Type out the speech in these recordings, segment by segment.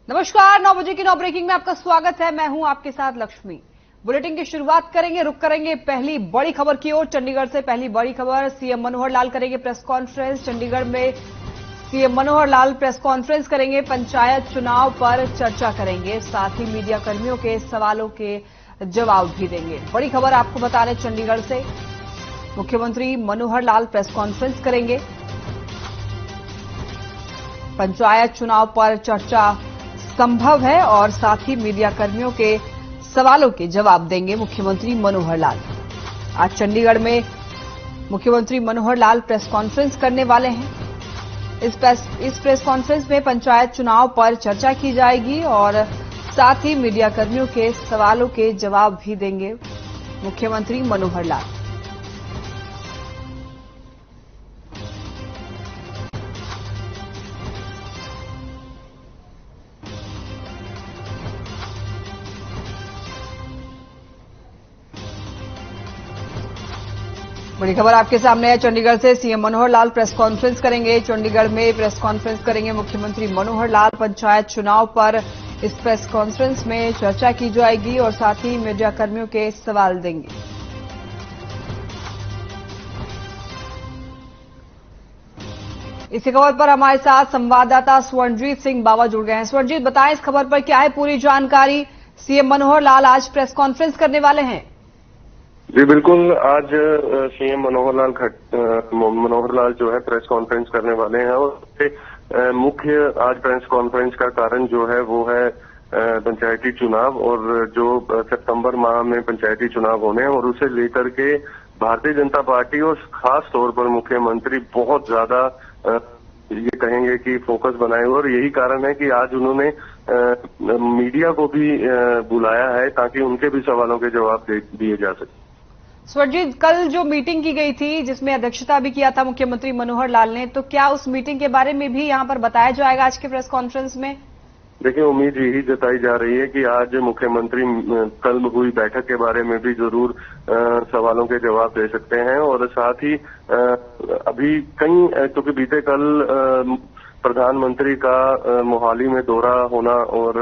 नमस्कार, 9 बजे की 9 ब्रेकिंग में आपका स्वागत है। मैं हूं आपके साथ लक्ष्मी। बुलेटिन की शुरुआत करेंगे, रुक करेंगे पहली बड़ी खबर की ओर। चंडीगढ़ से पहली बड़ी खबर, सीएम मनोहर लाल करेंगे प्रेस कॉन्फ्रेंस। चंडीगढ़ में CM Manohar Lal press conference करेंगे, पंचायत चुनाव पर चर्चा करेंगे, साथ ही मीडिया कर्मियों के सवालों के जवाब भी देंगे। बड़ी खबर आपको बता रहे चंडीगढ़ से, मुख्यमंत्री मनोहर लाल प्रेस कॉन्फ्रेंस करेंगे, पंचायत चुनाव पर चर्चा संभव है और साथ ही मीडिया कर्मियों के सवालों के जवाब देंगे मुख्यमंत्री मनोहर लाल। आज चंडीगढ़ में मुख्यमंत्री मनोहर लाल प्रेस कॉन्फ्रेंस करने वाले हैं। इस प्रेस कॉन्फ्रेंस में पंचायत चुनाव पर चर्चा की जाएगी और साथ ही मीडिया कर्मियों के सवालों के जवाब भी देंगे मुख्यमंत्री मनोहर लाल। बड़ी खबर आपके सामने है चंडीगढ़ से, CM Manohar Lal press conference करेंगे। चंडीगढ़ में प्रेस कॉन्फ्रेंस करेंगे मुख्यमंत्री मनोहर लाल। पंचायत चुनाव पर इस प्रेस कॉन्फ्रेंस में चर्चा की जाएगी और साथ ही मीडिया कर्मियों के सवाल देंगे। इसी खबर पर हमारे साथ संवाददाता स्वर्णजीत सिंह बावा जुड़ गए हैं। स्वर्णजीत, बताएं इस खबर पर क्या है पूरी जानकारी। सीएम मनोहर लाल आज प्रेस कॉन्फ्रेंस करने वाले हैं। जी बिल्कुल, आज सीएम मनोहर लाल जो है प्रेस कॉन्फ्रेंस करने वाले हैं और मुख्य आज प्रेस कॉन्फ्रेंस का कारण जो है वो है पंचायती चुनाव, और जो सितंबर माह में पंचायती चुनाव होने हैं और उसे लेकर के भारतीय जनता पार्टी और खास तौर पर मुख्यमंत्री बहुत ज्यादा ये कहेंगे कि फोकस बनाए हुए, और यही कारण है कि आज उन्होंने मीडिया को भी बुलाया है ताकि उनके भी सवालों के जवाब दिए जा सके। स्वर्णजीत, कल जो मीटिंग की गई थी जिसमें अध्यक्षता भी किया था मुख्यमंत्री मनोहर लाल ने, तो क्या उस मीटिंग के बारे में भी यहां पर बताया जाएगा आज के प्रेस कॉन्फ्रेंस में? देखिए, उम्मीद यही जताई जा रही है कि आज मुख्यमंत्री कल हुई बैठक के बारे में भी जरूर सवालों के जवाब दे सकते हैं, और साथ ही अभी क्योंकि बीते कल प्रधानमंत्री का मोहाली में दौरा होना और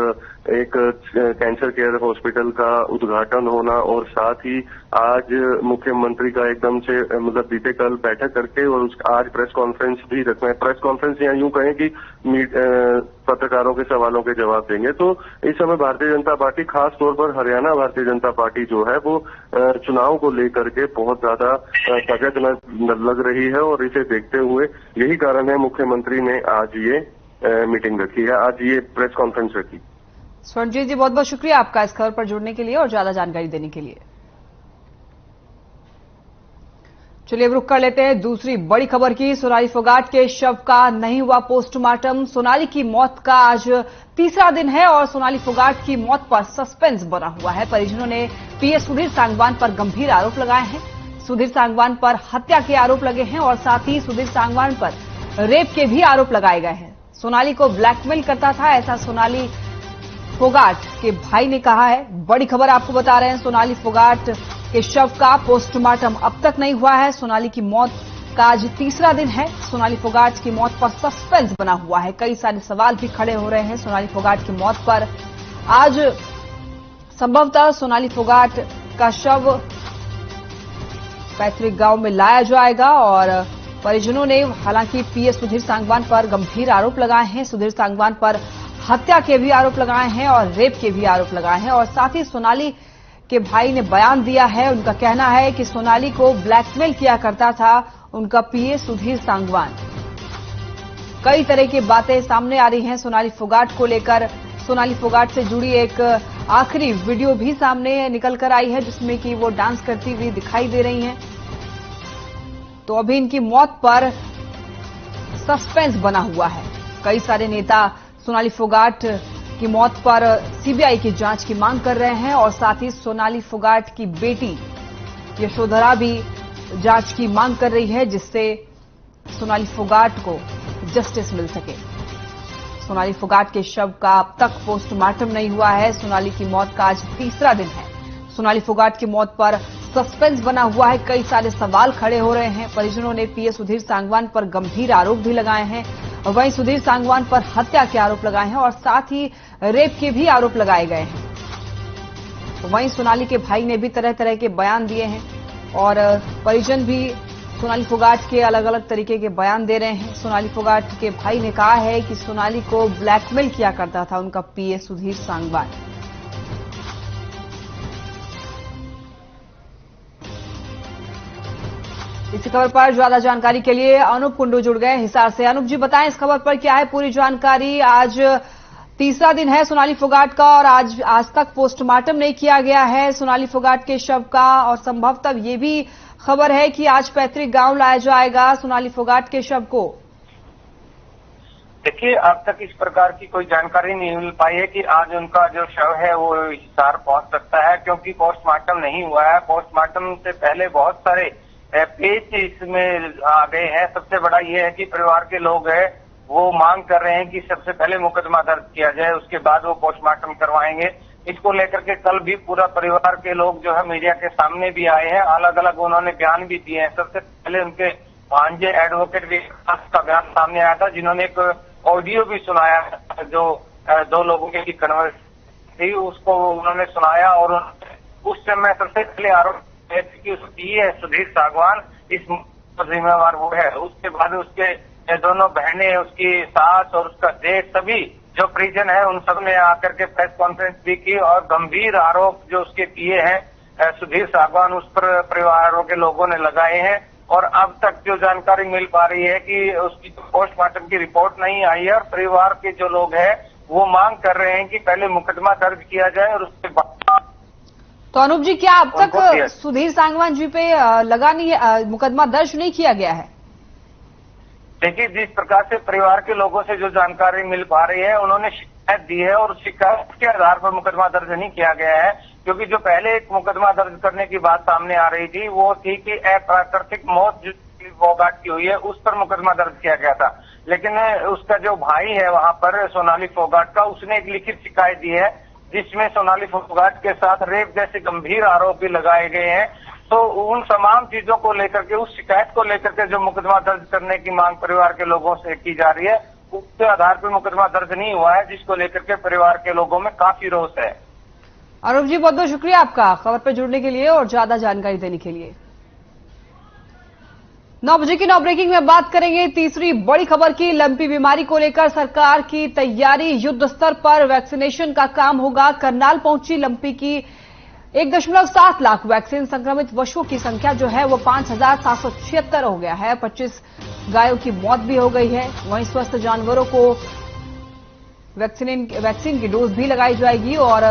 एक कैंसर केयर हॉस्पिटल का उद्घाटन होना, और साथ ही आज मुख्यमंत्री का एकदम से मतलब बीते कल बैठक करके और आज प्रेस कॉन्फ्रेंस भी रखना है। प्रेस कॉन्फ्रेंस या यूं कहें कि पत्रकारों के सवालों के जवाब देंगे। तो इस समय भारतीय जनता पार्टी, खास तौर पर हरियाणा भारतीय जनता पार्टी जो है वो चुनाव को लेकर के बहुत ज्यादा सजग लग रही है, और इसे देखते हुए यही कारण है मुख्यमंत्री ने आज ये मीटिंग रखी है, आज ये प्रेस कॉन्फ्रेंस रखी। स्वर्णजीत जी, बहुत बहुत शुक्रिया आपका इस खबर पर जुड़ने के लिए और ज्यादा जानकारी देने के लिए। चलिए अब रुक कर लेते हैं दूसरी बड़ी खबर की। सोनाली फोगाट के शव का नहीं हुआ पोस्टमार्टम। सोनाली की मौत का आज तीसरा दिन है और सोनाली फोगाट की मौत पर सस्पेंस बना हुआ है। परिजनों ने पीएस सुधीर सांगवान पर गंभीर आरोप लगाए हैं। सुधीर सांगवान पर हत्या के आरोप लगे हैं और साथ ही सुधीर सांगवान पर रेप के भी आरोप लगाए गए हैं। सोनाली को ब्लैकमेल करता था, ऐसा सोनाली फोगाट के भाई ने कहा है। बड़ी खबर आपको बता रहे हैं, सोनाली फोगाट के शव का पोस्टमार्टम अब तक नहीं हुआ है। सोनाली की मौत का आज तीसरा दिन है। सोनाली फोगाट की मौत पर सस्पेंस बना हुआ है, कई सारे सवाल भी खड़े हो रहे हैं सोनाली फोगाट की मौत पर। आज संभवतः सोनाली फोगाट का शव पैतृक गांव में लाया जाएगा और परिजनों ने हालांकि पीएस सुधीर सांगवान पर गंभीर आरोप लगाए हैं। सुधीर सांगवान पर हत्या के भी आरोप लगाए हैं और रेप के भी आरोप लगाए हैं, और साथ ही सोनाली के भाई ने बयान दिया है। उनका कहना है कि सोनाली को ब्लैकमेल किया करता था उनका पीए सुधीर सांगवान। कई तरह की बातें सामने आ रही हैं सोनाली फोगाट को लेकर। सोनाली फोगाट से जुड़ी एक आखिरी वीडियो भी सामने निकल कर आई है जिसमें कि वो डांस करती हुई दिखाई दे रही हैं। तो अभी इनकी मौत पर सस्पेंस बना हुआ है। कई सारे नेता सोनाली फोगाट की मौत पर सीबीआई की जांच की मांग कर रहे हैं और साथ ही सोनाली फोगाट की बेटी यशोधरा भी जांच की मांग कर रही है जिससे सोनाली फोगाट को जस्टिस मिल सके। सोनाली फोगाट के शव का अब तक पोस्टमार्टम नहीं हुआ है। सोनाली की मौत का आज तीसरा दिन है। सोनाली फोगाट की मौत पर सस्पेंस बना हुआ है, कई सारे सवाल खड़े हो रहे हैं। परिजनों ने पीएस सुधीर सांगवान पर गंभीर आरोप भी लगाए हैं। वहीं सुधीर सांगवान पर हत्या के आरोप लगाए हैं और साथ ही रेप के भी आरोप लगाए गए हैं। वहीं सोनाली के भाई ने भी तरह तरह के बयान दिए हैं और परिजन भी सोनाली फोगाट के अलग अलग तरीके के बयान दे रहे हैं। सोनाली फोगाट के भाई ने कहा है कि सोनाली को ब्लैकमेल किया करता था उनका पीए सुधीर सांगवान। इसी खबर पर ज्यादा जानकारी के लिए अनूप कुंडू जुड़ गए हिसार से। अनूप जी बताएं इस खबर पर क्या है पूरी जानकारी। आज तीसरा दिन है सोनाली फोगाट का और आज तक पोस्टमार्टम नहीं किया गया है सोनाली फोगाट के शव का और संभवतः ये भी खबर है कि आज पैतृक गांव लाया जाएगा सोनाली फोगाट के शव को। देखिए, अब तक इस प्रकार की कोई जानकारी नहीं मिल पाई है कि आज उनका जो शव है वो हिसार पहुंच सकता है, क्योंकि पोस्टमार्टम नहीं हुआ है। पोस्टमार्टम से पहले बहुत सारे पेच इसमें आ गए हैं। सबसे बड़ा ये है कि परिवार के लोग हैं वो मांग कर रहे हैं कि सबसे पहले मुकदमा दर्ज किया जाए, उसके बाद वो पोस्टमार्टम करवाएंगे। इसको लेकर के कल भी पूरा परिवार के लोग जो है मीडिया के सामने भी आए हैं, अलग अलग उन्होंने बयान भी दिए हैं। सबसे पहले उनके भांजे एडवोकेट विकास का बयान सामने आया था, जिन्होंने एक ऑडियो भी सुनाया जो दो लोगों की कन्वर्सेशन थी, उसको उन्होंने सुनाया और उस समय सबसे पहले आरोप कि उसकी सुधीर सांगवान इस जिम्मेवार वो है। उसके बाद उसके दोनों बहनें, उसकी सास और उसका जेठ, सभी जो परिजन है उन सब ने आकर के प्रेस कॉन्फ्रेंस भी की और गंभीर आरोप जो उसके किए हैं सुधीर सांगवान उस पर परिवारों के लोगों ने लगाए हैं। और अब तक जो जानकारी मिल पा रही है कि उसकी पोस्टमार्टम की रिपोर्ट नहीं आई है और परिवार के जो लोग हैं वो मांग कर रहे हैं कि पहले मुकदमा दर्ज किया जाए और उसके बाद। तो अनूप जी क्या अब तक सुधीर सांगवान जी पे मुकदमा दर्ज नहीं किया गया है? देखिए, जिस प्रकार से परिवार के लोगों से जो जानकारी मिल पा रही है उन्होंने शिकायत दी है और शिकायत के आधार पर मुकदमा दर्ज नहीं किया गया है, क्योंकि जो पहले एक मुकदमा दर्ज करने की बात सामने आ रही थी वो थी कि अप्राकृतिक मौत जो फोगाट की हुई है उस पर मुकदमा दर्ज किया गया था। लेकिन उसका जो भाई है वहां पर सोनाली फोगाट का, उसने एक लिखित शिकायत दी है जिसमें सोनाली फोगाट के साथ रेप जैसे गंभीर आरोप भी लगाए गए हैं। तो उन तमाम चीजों को लेकर के, उस शिकायत को लेकर के जो मुकदमा दर्ज करने की मांग परिवार के लोगों से की जा रही है, उसके आधार पर मुकदमा दर्ज नहीं हुआ है, जिसको लेकर के परिवार के लोगों में काफी रोष है। अरूप जी बहुत बहुत शुक्रिया आपका खबर पर जुड़ने के लिए और ज्यादा जानकारी देने के लिए। 9 बजे की 9 ब्रेकिंग में बात करेंगे तीसरी बड़ी खबर की। लंपी बीमारी को लेकर सरकार की तैयारी, युद्ध स्तर पर वैक्सीनेशन का काम होगा। करनाल पहुंची लंपी की 1.7 लाख वैक्सीन। संक्रमित पशुओं की संख्या जो है वो 5,776 हो गया है। 25 गायों की मौत भी हो गई है। वहीं स्वस्थ जानवरों को वैक्सीन की डोज भी लगाई जाएगी और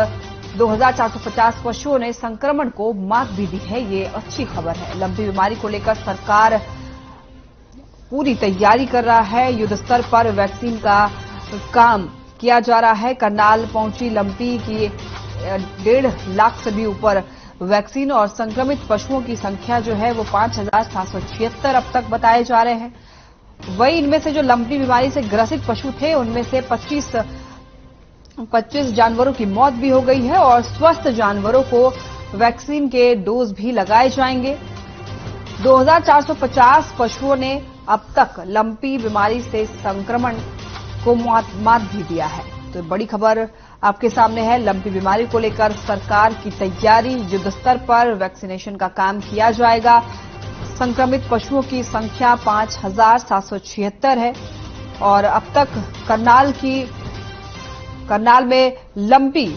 2,450 पशुओं ने संक्रमण को मात भी दी है। ये अच्छी खबर है। लंपी बीमारी को लेकर सरकार पूरी तैयारी कर रहा है। युद्ध स्तर पर वैक्सीन का काम किया जा रहा है। करनाल पहुंची लंपी की 1.5 लाख से भी ऊपर वैक्सीन और संक्रमित पशुओं की संख्या जो है वो 5,776 अब तक बताए जा रहे हैं। वही इनमें से जो लंपी बीमारी से ग्रसित पशु थे उनमें से 25 जानवरों की मौत भी हो गई है और स्वस्थ जानवरों को वैक्सीन के डोज भी लगाए जाएंगे। 2,450 पशुओं ने अब तक लंपी बीमारी से संक्रमण को मात भी दिया है। तो बड़ी खबर आपके सामने है। लंपी बीमारी को लेकर सरकार की तैयारी, युद्ध स्तर पर वैक्सीनेशन का काम किया जाएगा। संक्रमित पशुओं की संख्या 5,776 है और अब तक करनाल में लंपी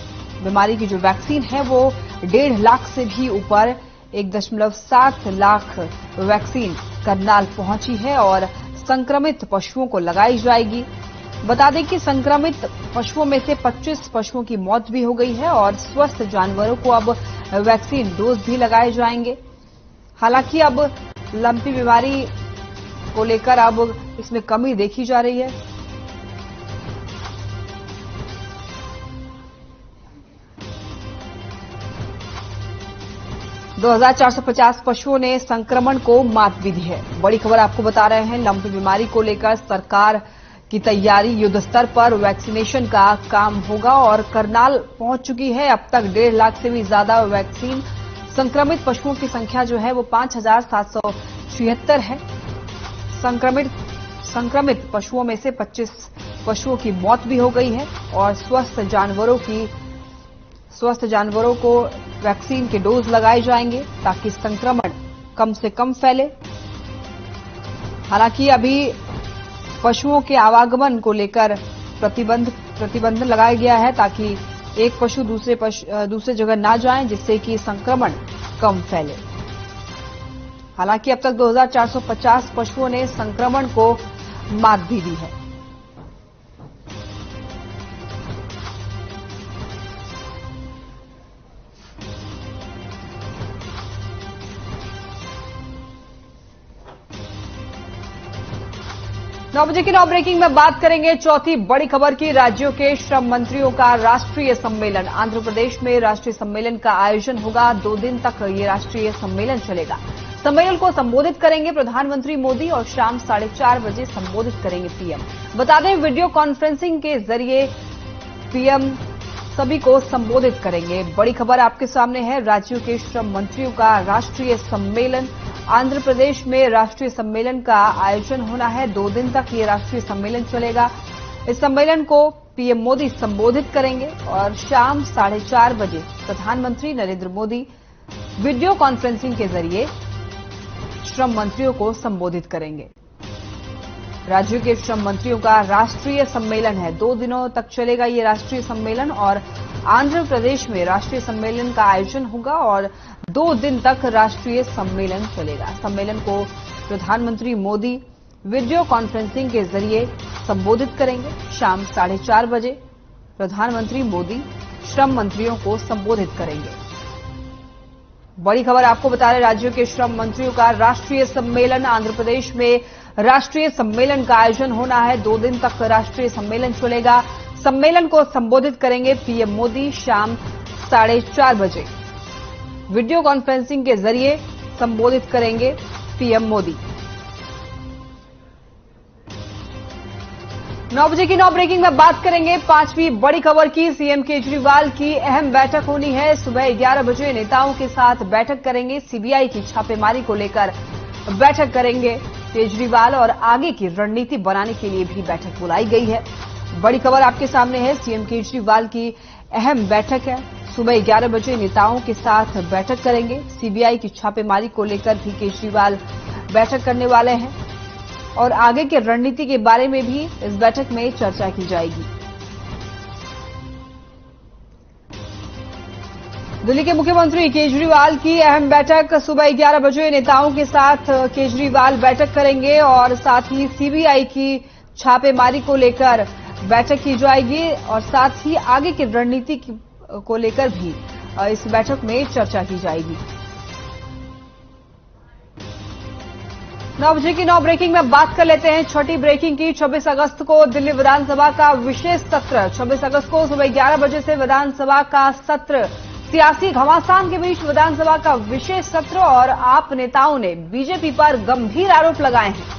बीमारी की जो वैक्सीन है वो 1.5 लाख से भी ऊपर 1.7 लाख वैक्सीन करनाल पहुंची है और संक्रमित पशुओं को लगाई जाएगी। बता दें कि संक्रमित पशुओं में से 25 पशुओं की मौत भी हो गई है और स्वस्थ जानवरों को अब वैक्सीन डोज भी लगाए जाएंगे। हालांकि अब लंपी बीमारी को लेकर अब इसमें कमी देखी जा रही है। दो 2,450 पशुओं ने संक्रमण को मात भी दी है। बड़ी खबर आपको बता रहे हैं। लंपी बीमारी को लेकर सरकार की तैयारी, युद्ध स्तर पर वैक्सीनेशन का काम होगा और करनाल पहुंच चुकी है अब तक 1.5 लाख से भी ज्यादा वैक्सीन। संक्रमित पशुओं की संख्या जो है वो 5,776 है। संक्रमित संक्रमित पशुओं में से 25 पशुओं की मौत भी हो गई है और स्वस्थ जानवरों को वैक्सीन के डोज लगाए जाएंगे ताकि संक्रमण कम से कम फैले। हालांकि अभी पशुओं के आवागमन को लेकर प्रतिबंध लगाया गया है ताकि एक पशु दूसरे जगह ना जाएं, जिससे कि संक्रमण कम फैले। हालांकि अब तक 2450 पशुओं ने संक्रमण को मात भी दी है। नौ बजे की 9 ब्रेकिंग में बात करेंगे चौथी बड़ी खबर की। राज्यों के श्रम मंत्रियों का राष्ट्रीय सम्मेलन। आंध्र प्रदेश में राष्ट्रीय सम्मेलन का आयोजन होगा। 2 दिन तक ये राष्ट्रीय सम्मेलन चलेगा। सम्मेलन को संबोधित करेंगे प्रधानमंत्री मोदी और शाम 4:30 बजे संबोधित करेंगे पीएम। बता दें, वीडियो कॉन्फ्रेंसिंग के जरिए पीएम सभी को संबोधित करेंगे। बड़ी खबर आपके सामने है। राज्यों के श्रम मंत्रियों का राष्ट्रीय सम्मेलन। आंध्र प्रदेश में राष्ट्रीय सम्मेलन का आयोजन होना है। 2 दिन तक ये राष्ट्रीय सम्मेलन चलेगा। इस सम्मेलन को पीएम मोदी संबोधित करेंगे और शाम 4:30 बजे प्रधानमंत्री नरेंद्र मोदी वीडियो कॉन्फ्रेंसिंग के जरिए श्रम मंत्रियों को संबोधित करेंगे। राज्यों के श्रम मंत्रियों का राष्ट्रीय सम्मेलन है। 2 दिनों तक चलेगा ये राष्ट्रीय सम्मेलन और आंध्र प्रदेश में राष्ट्रीय सम्मेलन का आयोजन होगा और 2 दिन तक राष्ट्रीय सम्मेलन चलेगा। सम्मेलन को प्रधानमंत्री मोदी वीडियो कॉन्फ्रेंसिंग के जरिए संबोधित करेंगे। शाम 4:30 बजे प्रधानमंत्री मोदी श्रम मंत्रियों को संबोधित करेंगे। बड़ी खबर आपको बता रहे, राज्यों के श्रम मंत्रियों का राष्ट्रीय सम्मेलन। आंध्र प्रदेश में राष्ट्रीय सम्मेलन का आयोजन होना है। 2 दिन तक राष्ट्रीय सम्मेलन चलेगा। सम्मेलन को संबोधित करेंगे पीएम मोदी शाम 4:30 बजे। वीडियो कॉन्फ्रेंसिंग के जरिए संबोधित करेंगे पीएम मोदी। 9 बजे की 9 ब्रेकिंग में बात करेंगे 5वीं बड़ी खबर की। सीएम केजरीवाल की अहम बैठक होनी है। सुबह 11 बजे नेताओं के साथ बैठक करेंगे। सीबीआई की छापेमारी को लेकर बैठक करेंगे केजरीवाल और आगे की रणनीति बनाने के लिए भी बैठक बुलाई गई है। बड़ी खबर आपके सामने है। सीएम केजरीवाल की अहम बैठक है। सुबह 11 बजे नेताओं के साथ बैठक करेंगे। सीबीआई की छापेमारी को लेकर भी केजरीवाल बैठक करने वाले हैं और आगे की रणनीति के बारे में भी इस बैठक में चर्चा की जाएगी। दिल्ली के मुख्यमंत्री केजरीवाल की अहम बैठक। सुबह 11 बजे नेताओं के साथ केजरीवाल बैठक करेंगे और साथ ही सीबीआई की छापेमारी को लेकर बैठक की जाएगी और साथ ही आगे की रणनीति को लेकर भी इस बैठक में चर्चा की जाएगी। 9 बजे की 9 ब्रेकिंग में बात कर लेते हैं छठी ब्रेकिंग की। 26 अगस्त को दिल्ली विधानसभा का विशेष सत्र। 26 अगस्त को सुबह 11 बजे से विधानसभा का सत्र। सियासी घमासान के बीच विधानसभा का विशेष सत्र और आप नेताओं ने बीजेपी पर गंभीर आरोप लगाए हैं।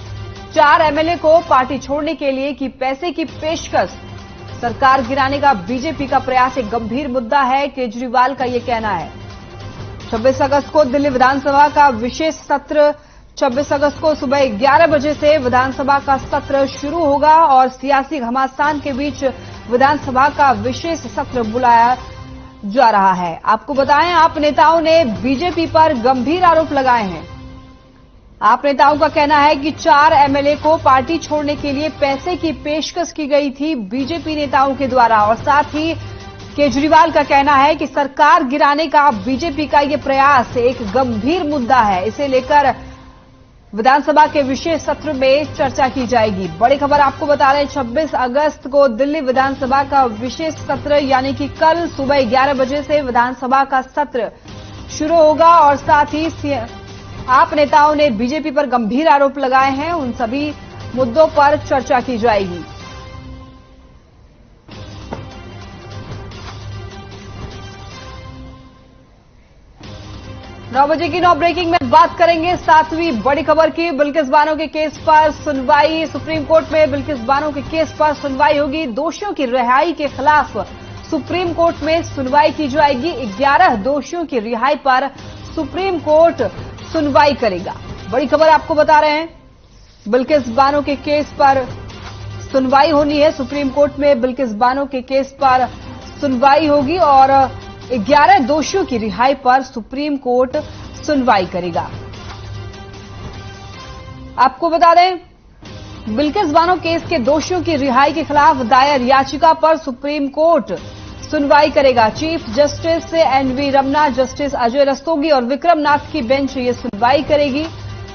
4 एमएलए को पार्टी छोड़ने के लिए की पैसे की पेशकश। सरकार गिराने का बीजेपी का प्रयास एक गंभीर मुद्दा है, केजरीवाल का यह कहना है। 26 अगस्त को दिल्ली विधानसभा का विशेष सत्र। 26 अगस्त को सुबह 11 बजे से विधानसभा का सत्र शुरू होगा और सियासी घमासान के बीच विधानसभा का विशेष सत्र बुलाया जा रहा है। आपको बताएं, आप नेताओं ने बीजेपी पर गंभीर आरोप लगाए हैं। आप नेताओं का कहना है कि 4 एमएलए को पार्टी छोड़ने के लिए पैसे की पेशकश की गई थी बीजेपी नेताओं के द्वारा और साथ ही केजरीवाल का कहना है कि सरकार गिराने का बीजेपी का ये प्रयास एक गंभीर मुद्दा है। इसे लेकर विधानसभा के विशेष सत्र में चर्चा की जाएगी। बड़ी खबर आपको बता रहे हैं, 26 अगस्त को दिल्ली विधानसभा का विशेष सत्र यानी कि कल सुबह 11 बजे से विधानसभा का सत्र शुरू होगा और साथ ही आप नेताओं ने बीजेपी पर गंभीर आरोप लगाए हैं। उन सभी मुद्दों पर चर्चा की जाएगी। नौ बजे की 9 ब्रेकिंग में बात करेंगे 7वीं बड़ी खबर की। बिल्किस बानो के केस पर सुनवाई। सुप्रीम कोर्ट में बिल्किस बानो के केस पर सुनवाई होगी। दोषियों की रिहाई के खिलाफ सुप्रीम कोर्ट में सुनवाई की जाएगी। 11 दोषियों की रिहाई पर सुप्रीम कोर्ट सुनवाई करेगा। बड़ी खबर आपको बता रहे हैं, बिल्किस बानो के केस पर सुनवाई होनी है। सुप्रीम कोर्ट में बिल्किस बानो के केस पर सुनवाई होगी और 11 दोषियों की रिहाई पर सुप्रीम कोर्ट सुनवाई करेगा। आपको बता दें, बिल्किस बानो केस के दोषियों की रिहाई के खिलाफ दायर याचिका पर सुप्रीम कोर्ट सुनवाई करेगा। Chief Justice NV Ramana, Justice Ajay Rastogi और विक्रम नाथ की बेंच ये सुनवाई करेगी।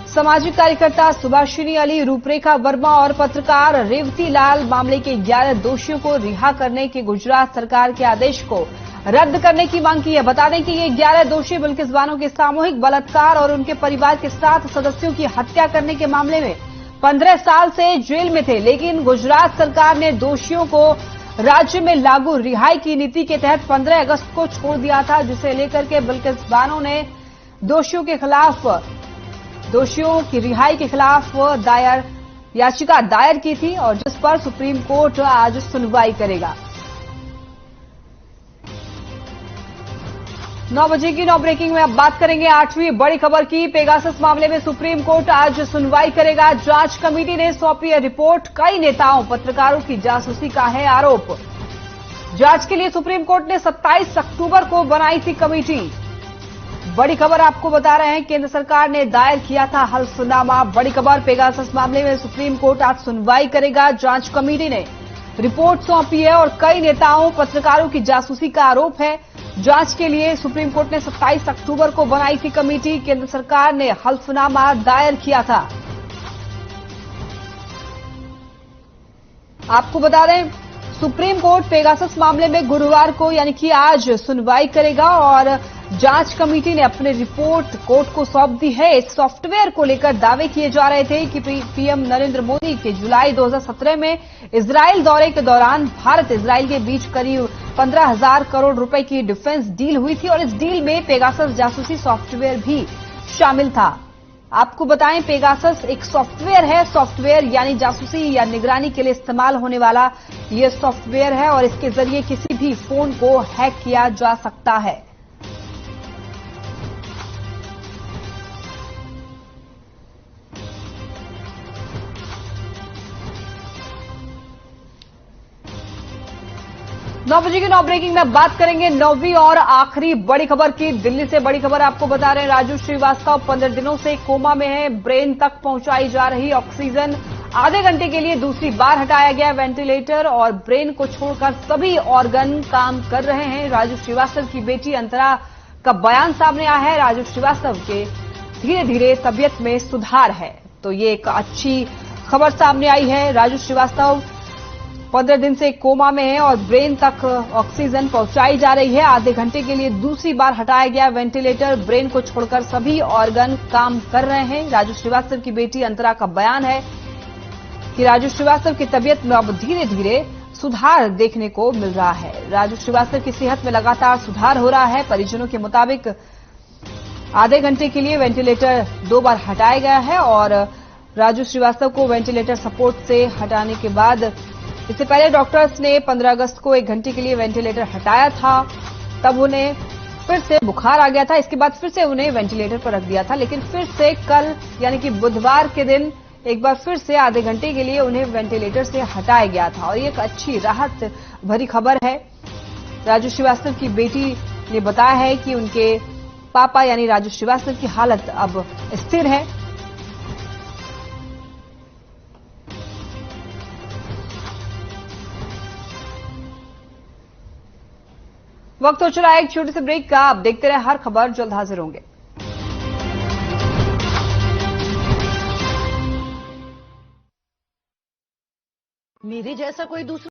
सामाजिक कार्यकर्ता सुभाषिनी अली, रूपरेखा वर्मा और पत्रकार रेवती लाल मामले के 11 दोषियों को रिहा करने के गुजरात सरकार के आदेश को रद्द करने की मांग की है। बता दें कि ये 11 दोषी बिल्किस बानो के सामूहिक बलात्कार और उनके परिवार के 7 सदस्यों की हत्या करने के मामले में 15 साल से जेल में थे, लेकिन गुजरात सरकार ने दोषियों को राज्य में लागू रिहाई की नीति के तहत 15 अगस्त को छोड़ दिया था, जिसे लेकर के बिल्किस बानो ने दोषियों की रिहाई के खिलाफ याचिका दायर की थी और जिस पर सुप्रीम कोर्ट आज सुनवाई करेगा। 9 बजे की 9 ब्रेकिंग में अब बात करेंगे 8वीं बड़ी खबर की। पेगासस मामले में सुप्रीम कोर्ट आज सुनवाई करेगा। जांच कमेटी ने सौंपी है रिपोर्ट। कई नेताओं पत्रकारों की जासूसी का है आरोप। जांच के लिए सुप्रीम कोर्ट ने 27 अक्टूबर को बनाई थी कमेटी। बड़ी खबर आपको बता रहे हैं, केंद्र सरकार ने दायर किया था हल्फनामा। बड़ी खबर, पेगासस मामले में सुप्रीम कोर्ट आज सुनवाई करेगा। जांच कमेटी ने रिपोर्ट सौंपी है और कई नेताओं पत्रकारों की जासूसी का आरोप है। जांच के लिए सुप्रीम कोर्ट ने 27 अक्टूबर को बनाई थी कमेटी। केंद्र सरकार ने हल्फनामा दायर किया था। आपको बता दें, सुप्रीम कोर्ट पेगासस मामले में गुरुवार को यानी कि आज सुनवाई करेगा और जांच कमेटी ने अपनी रिपोर्ट कोर्ट को सौंप दी है। इस सॉफ्टवेयर को लेकर दावे किए जा रहे थे कि पीएम नरेंद्र मोदी के जुलाई 2017 में इजरायल दौरे के दौरान भारत इजरायल के बीच करीब 15,000 करोड़ रुपए की डिफेंस डील हुई थी और इस डील में पेगासस जासूसी सॉफ्टवेयर भी शामिल था। आपको बताएं, पेगासस एक सॉफ्टवेयर है। सॉफ्टवेयर यानी जासूसी या निगरानी के लिए इस्तेमाल होने वाला यह सॉफ्टवेयर है और इसके जरिए किसी भी फोन को हैक किया जा सकता है। नौ बजे की 9 ब्रेकिंग में बात करेंगे 9वीं और आखिरी बड़ी खबर की। दिल्ली से बड़ी खबर आपको बता रहे हैं, राजू श्रीवास्तव 15 दिनों से कोमा में है। ब्रेन तक पहुंचाई जा रही ऑक्सीजन आधे घंटे के लिए दूसरी बार हटाया गया वेंटिलेटर और ब्रेन को छोड़कर सभी ऑर्गन काम कर रहे हैं। राजू श्रीवास्तव की बेटी अंतरा का बयान सामने आया है। राजू श्रीवास्तव के धीरे धीरे तबियत में सुधार है, तो ये एक अच्छी खबर सामने आई है। राजू श्रीवास्तव 15 दिन से कोमा में है और ब्रेन तक ऑक्सीजन पहुंचाई जा रही है। आधे घंटे के लिए दूसरी बार हटाया गया वेंटिलेटर। ब्रेन को छोड़कर सभी ऑर्गन काम कर रहे हैं। राजू श्रीवास्तव की बेटी अंतरा का बयान है कि राजू श्रीवास्तव की तबियत में अब धीरे धीरे सुधार देखने को मिल रहा है। राजू श्रीवास्तव की सेहत में लगातार सुधार हो रहा है। परिजनों के मुताबिक आधे घंटे के लिए वेंटिलेटर 2 बार हटाया गया है और राजू श्रीवास्तव को वेंटिलेटर सपोर्ट से हटाने के बाद इससे पहले डॉक्टर्स ने 15 अगस्त को 1 घंटे के लिए वेंटिलेटर हटाया था। तब उन्हें फिर से बुखार आ गया था। इसके बाद फिर से उन्हें वेंटिलेटर पर रख दिया था, लेकिन फिर से कल यानी कि बुधवार के दिन एक बार फिर से आधे घंटे के लिए उन्हें वेंटिलेटर से हटाया गया था और ये एक अच्छी राहत भरी खबर है। राजू श्रीवास्तव की बेटी ने बताया है कि उनके पापा यानी राजू श्रीवास्तव की हालत अब स्थिर है। वक्त हो चला है एक छोटे से ब्रेक का। आप देखते रहे हर खबर, जल्द हाजिर होंगे। मेरे जैसा कोई दूसरा